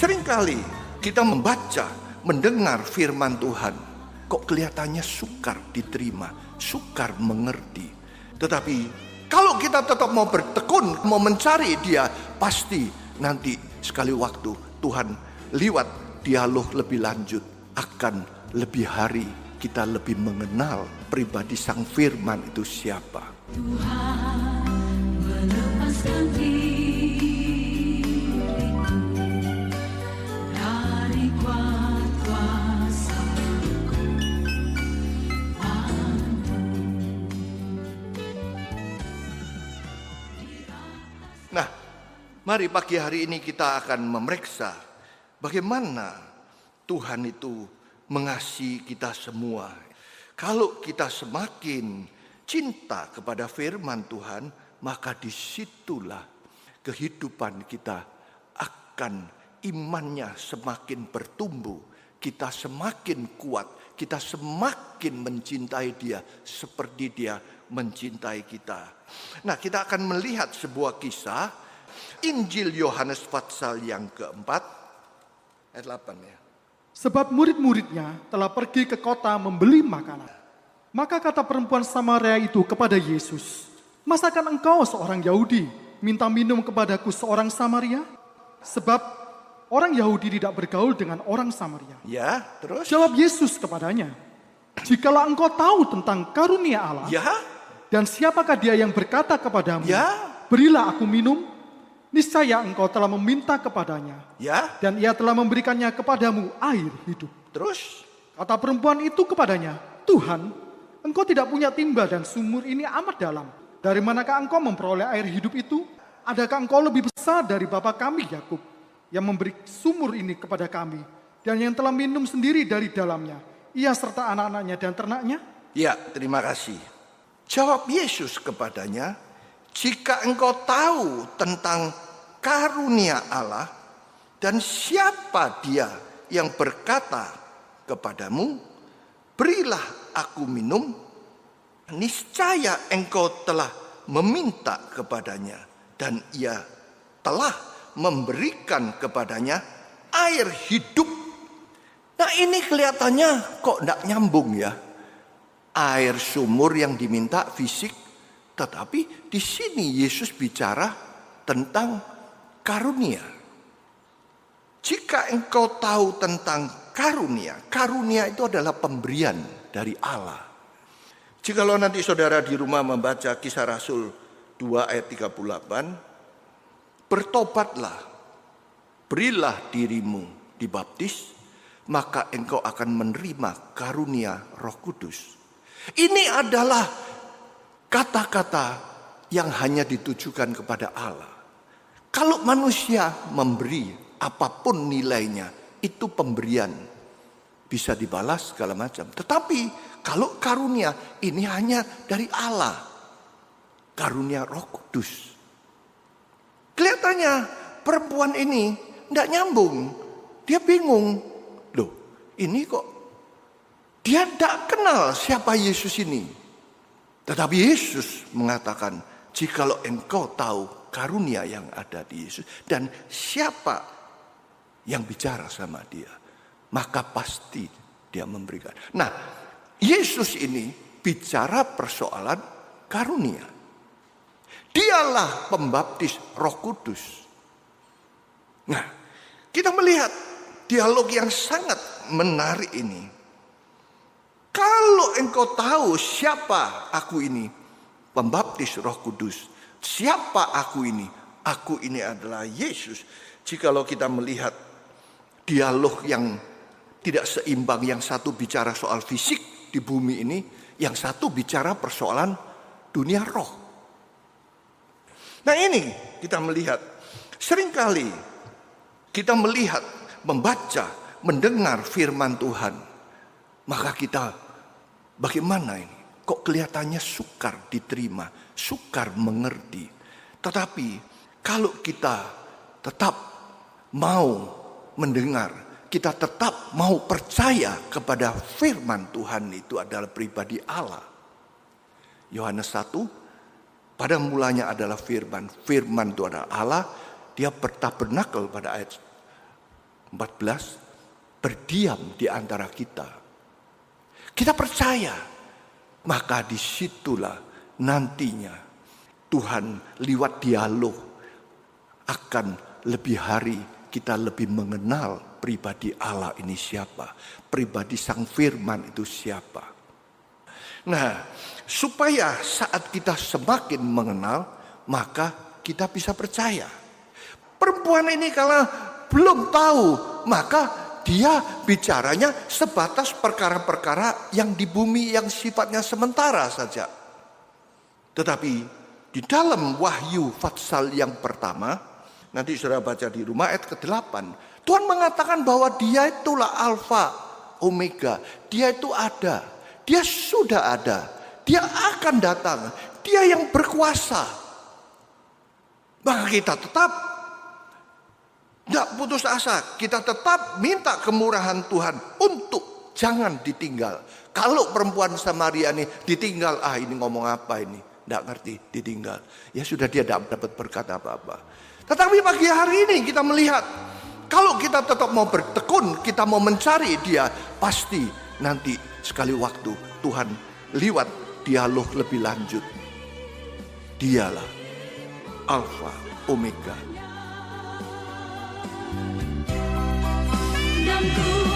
Seringkali kita membaca, mendengar firman Tuhan, kok kelihatannya sukar diterima, sukar mengerti. Tetapi kalau kita tetap mau bertekun, mau mencari Dia, pasti nanti sekali waktu Tuhan liwat dialog lebih lanjut, akan lebih hari kita lebih mengenal pribadi Sang Firman itu siapa. Tuhan melepaskan diriku dari kuat kuasa. Nah, mari pagi hari ini kita akan memeriksa bagaimana Tuhan itu mengasihi kita semua. Kalau kita semakin cinta kepada firman Tuhan, maka disitulah kehidupan kita akan imannya semakin bertumbuh. Kita semakin kuat, kita semakin mencintai Dia seperti Dia mencintai kita. Nah, kita akan melihat sebuah kisah Injil Yohanes pasal yang keempat ayat 8 ya. Sebab murid-muridnya telah pergi ke kota membeli makanan. Maka kata perempuan Samaria itu kepada Yesus, "Masakan engkau seorang Yahudi minta minum kepadaku seorang Samaria? Sebab orang Yahudi tidak bergaul dengan orang Samaria." Ya, terus? Jawab Yesus kepadanya, "Jikalau engkau tahu tentang karunia Allah, Ya, dan siapakah dia yang berkata kepadamu, ya, berilah aku minum, niscaya engkau telah meminta kepadanya, ya, dan ia telah memberikannya kepadamu air hidup." terus? Kata perempuan itu kepadanya, "Tuhan, engkau tidak punya timba dan sumur ini amat dalam. Dari manakah engkau memperoleh air hidup itu? Adakah engkau lebih besar dari bapa kami Yakub yang memberi sumur ini kepada kami dan yang telah minum sendiri dari dalamnya, ia serta anak-anaknya dan ternaknya?" Ya, terima kasih. Jawab Yesus kepadanya, "Jika engkau tahu tentang karunia Allah dan siapa Dia yang berkata kepadamu, berilah aku minum, niscaya engkau telah meminta kepadanya dan ia telah memberikan kepadanya air hidup." Nah, ini kelihatannya kok tidak nyambung ya. Air sumur yang diminta fisik, tetapi di sini Yesus bicara tentang karunia. Jika engkau tahu tentang karunia, karunia itu adalah pemberian dari Allah. Jikalau nanti saudara di rumah membaca Kisah Rasul 2 ayat 38, bertobatlah, berilah dirimu dibaptis, maka engkau akan menerima karunia Roh Kudus. Ini adalah kata-kata yang hanya ditujukan kepada Allah. Kalau manusia memberi apapun nilainya, itu pemberian, bisa dibalas segala macam. Tetapi kalau karunia ini hanya dari Allah, karunia Roh Kudus. Kelihatannya perempuan ini tidak nyambung, dia bingung. Loh, ini kok dia tidak kenal siapa Yesus ini. Tetapi Yesus mengatakan, jikalau engkau tahu karunia yang ada di Yesus dan siapa yang bicara sama Dia, maka pasti Dia memberikan. Nah, Yesus ini bicara persoalan karunia. Dialah pembaptis Roh Kudus. Nah, kita melihat dialog yang sangat menarik ini. Kalau engkau tahu siapa aku ini, pembaptis Roh Kudus. Siapa aku ini? Aku ini adalah Yesus. Jikalau kita melihat dialog yang tidak seimbang, yang satu bicara soal fisik di bumi ini, yang satu bicara persoalan dunia roh. Nah, ini kita melihat, seringkali kita melihat, membaca, mendengar firman Tuhan, maka kita bagaimana ini? Kok kelihatannya sukar diterima, sukar mengerti. Tetapi kalau kita tetap mau mendengar, kita tetap mau percaya kepada firman Tuhan itu adalah pribadi Allah. Yohanes 1, pada mulanya adalah firman. Firman itu adalah Allah. Dia bertabernakel pada ayat 14, berdiam di antara kita. Kita percaya, maka disitulah nantinya Tuhan lewat dialog akan lebih hari kita lebih mengenal pribadi Allah ini siapa, pribadi Sang Firman itu siapa. Nah, supaya saat kita semakin mengenal, maka kita bisa percaya. Perempuan ini kalau belum tahu, maka dia bicaranya sebatas perkara-perkara yang di bumi yang sifatnya sementara saja. Tetapi di dalam Wahyu pasal yang pertama, nanti saudara baca di rumah ayat ke-8, Tuhan mengatakan bahwa dia itulah Alfa, Omega. Dia itu ada, dia sudah ada, dia akan datang, dia yang berkuasa. Maka kita tetap tidak putus asa, kita tetap minta kemurahan Tuhan untuk jangan ditinggal. Kalau perempuan Samaria ini ditinggal, ini ngomong apa ini? Tidak ngerti, ditinggal. Ya sudah, dia tidak dapat berkata apa-apa. Tetapi pagi hari ini kita melihat, kalau kita tetap mau bertekun, kita mau mencari dia, pasti nanti sekali waktu Tuhan lewat dialog lebih lanjut. Dialah Alfa, Omega. Dan ku